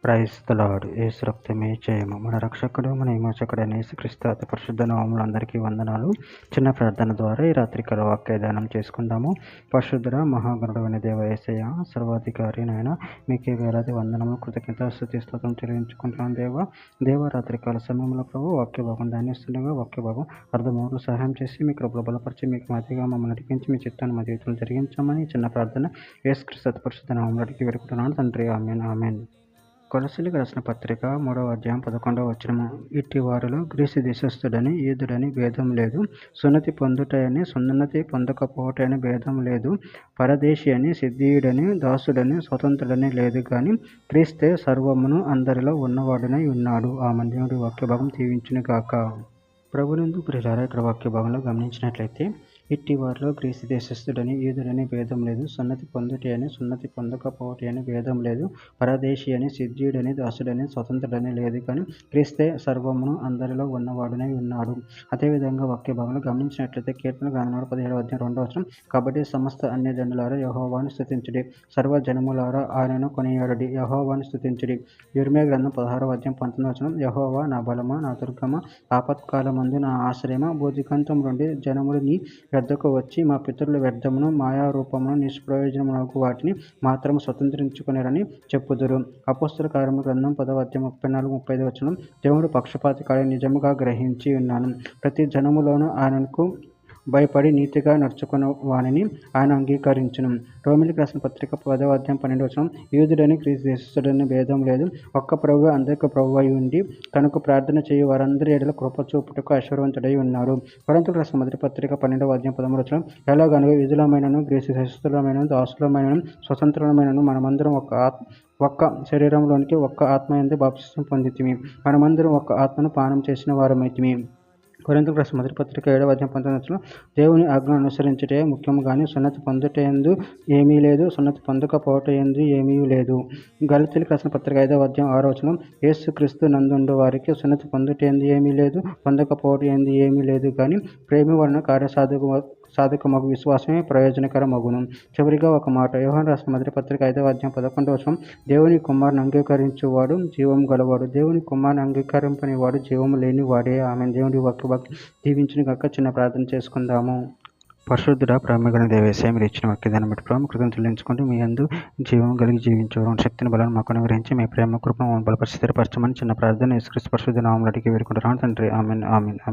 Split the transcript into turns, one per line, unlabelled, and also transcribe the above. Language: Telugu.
Praise the lord. యేసు రక్తమే జయము. మన రక్షకుడు మన విమోచకుడైన యేసుక్రీస్తు అతి పరిశుద్ధ నామములో అందరికీ వందనాలు. చిన్న ప్రార్థన ద్వారా ఈ రాత్రికాల వాక్యదానం చేసుకుందాము. పరిశుద్ధుడ మహాగణుడైన దేవ యేసయ్య, సర్వాధికారి నాయన, మీకే వేలాది వందనము కృతజ్ఞత స్తుతి స్తోత్రం చెల్లించుకుంటున్నాను దేవ రాత్రికాల సమయంలో ప్రభు వాక్య భాగం ధ్యానిస్తుండగా వాక్య భాగం అర్థమవులు సహాయం చేసి మీ కృపలో బలపరిచి మీకు మధ్యగా మమ్మల్ని నడిపించి మీ చిత్తాన్ని మా జీవితంలో జరిగించమని చిన్న ప్రార్థన యేసుక్రీస్తు అతి పరిశుద్ధ నామములో అడిగి వేడుకుంటున్నాను తండ్రి. ఆమేన్ ఆమేన్. కొలస్సీలకు రాసిన పత్రిక 3వ అధ్యాయం 11వ వచనము. ఇట్టి వారిలో గ్రీసు దేశస్థుడని యూదుడని భేదం లేదు, సున్నతి పొందుటయని సున్నతి పొందకపోవటని భేదం లేదు, పరదేశి అని సిద్ధీయుడని దాసుడని స్వతంత్రుడని లేదు, కానీ క్రీస్తే సర్వమును అందరిలో ఉన్నవాడునై ఉన్నాడు. ఆ దేవుడి వాక్య భాగం దీవించును గాక. ప్రభునందు ప్రియులారా, ఇక్కడ వాక్య భాగంలో గమనించినట్లయితే ఇట్టి వారిలో గ్రీసు దేశస్థుడని యూదుడని భేదం లేదు, సున్నతి పొందుటి అని సున్నతి పొందకపోవటి అని భేదం లేదు, పరదేశి అని సిద్ధీయుడని దాసుడని స్వతంత్రుడని లేదు, కానీ క్రీస్తే సర్వమును అందరిలో ఉన్నవాడునై ఉన్నాడు. అదేవిధంగా వాక్య భాగంలో గమనించినట్లయితే కీర్తన గానములు 17వ అధ్యాయం 2వ వచనం. కాబట్టి సమస్త అన్యజనులారా యెహోవాను స్తుతించుడి, సర్వ జనములారా ఆయనను కొనియాడుడి, యెహోవాను స్తుతించుడి. యిర్మీయా గ్రంథం 16వ అధ్యాయం 19వ వచనం. యెహోవా నా బలమా, నా దుర్గమా, ఆపత్కాలమందు నా ఆశ్రయమా, భూదిగంతం నుండి జనములు నీ యొద్దకు వచ్చి మా పితరుల వ్యర్థమును మాయారూపమును నిష్ప్రయోజనమునకు వాటిని మాత్రము స్వతంత్రించుకునేరని చెప్పుదురు. అపోస్తల కార్యముల గ్రంథం 10వ అధ్యాయం 34-35 వచనం. దేవుడు పక్షపాతి కాడని నిజముగా గ్రహించి ఉన్నాను, ప్రతి జనములోనూ ఆయనకు భయపడి నీతిగా నడుచుకున్న వానిని ఆయన అంగీకరించును. రోమిలికి రాసిన పత్రిక 10వ అధ్యాయం 12వ వచనం. యూదుడని క్రీస్తు దేశస్థుడని భేదం లేదు, ఒక్క ప్రభువు అందరికీ ప్రభువు అయి ఉండి తనకు ప్రార్థన చేయు వారందరి ఎడల కృప చూపుటకు ఐశ్వర్యవంతుడై ఉన్నాడు. కొరింథీయులకు రాసిన మొదటి పత్రిక 12వ అధ్యాయం 13వ వచనం. ఎలాగనగా యూదులమైనను గ్రీసు దేశస్థులమైనను దాసులమైనను స్వతంత్రులమైనను మనమందరం ఒక్క శరీరంలోనికి ఒక్క ఆత్మ యందు బాప్తిస్మం పొందితిమి, మనమందరం ఒక్క ఆత్మను పానం చేసిన వారమైతిమి. కొరింథీయులకు రాసిన మొదటి పత్రిక 7వ అధ్యాయం 19వ వచనం. దేవుని ఆజ్ఞను అనుసరించుటే ముఖ్యము గాని సున్నతి పొందుటయందు ఏమీ లేదు, సున్నతి పొందకపోవటయందు ఏమీ లేదు. గలతీయులకు రాసిన పత్రిక 5వ అధ్యాయం 6వ వచనం. యేసుక్రీస్తు నందుండు వారికి సున్నతి పొందుటయందు ఏమీ లేదు, పొందకపోవటయందు ఏమీ లేదు, కానీ ప్రేమ వలన కార్యసాధకమగు విశ్వాసమే ప్రయోజనకరమగును. చివరిగా ఒక మాట. యోహాను రాసిన మొదటి పత్రిక 5వ అధ్యాయం 11వ వచనం. దేవుని కుమారుని అంగీకరించువాడు జీవము గలవాడు, దేవుని కుమారుని అంగీకరింపని వాడు జీవము లేని వాడే. ఆమె దేవుడి వాక్య దీవించిన గాక. చిన్న ప్రార్థన చేసుకుందాము. పరిశుద్ధుడ ప్రేమగల దేవేశయ, మీరు ఇచ్చిన వాక్యదాన్ని బట్టి ప్రేమ కృతజ్ఞతలు చెల్లించుకుంటూ మీ యందు జీవం కలిగి జీవించేవారు శక్తిని బలాన్ని మాకు అనుగ్రహించి మీ ప్రేమ కృపను బలపరిచి స్థిరపరచమని చిన్న ప్రార్థన యేసుక్రీస్తు పరిశుద్ధ నామములో అడిగి వేడుకుంటున్నాను తండ్రి. ఆమేన్ ఆమేన్.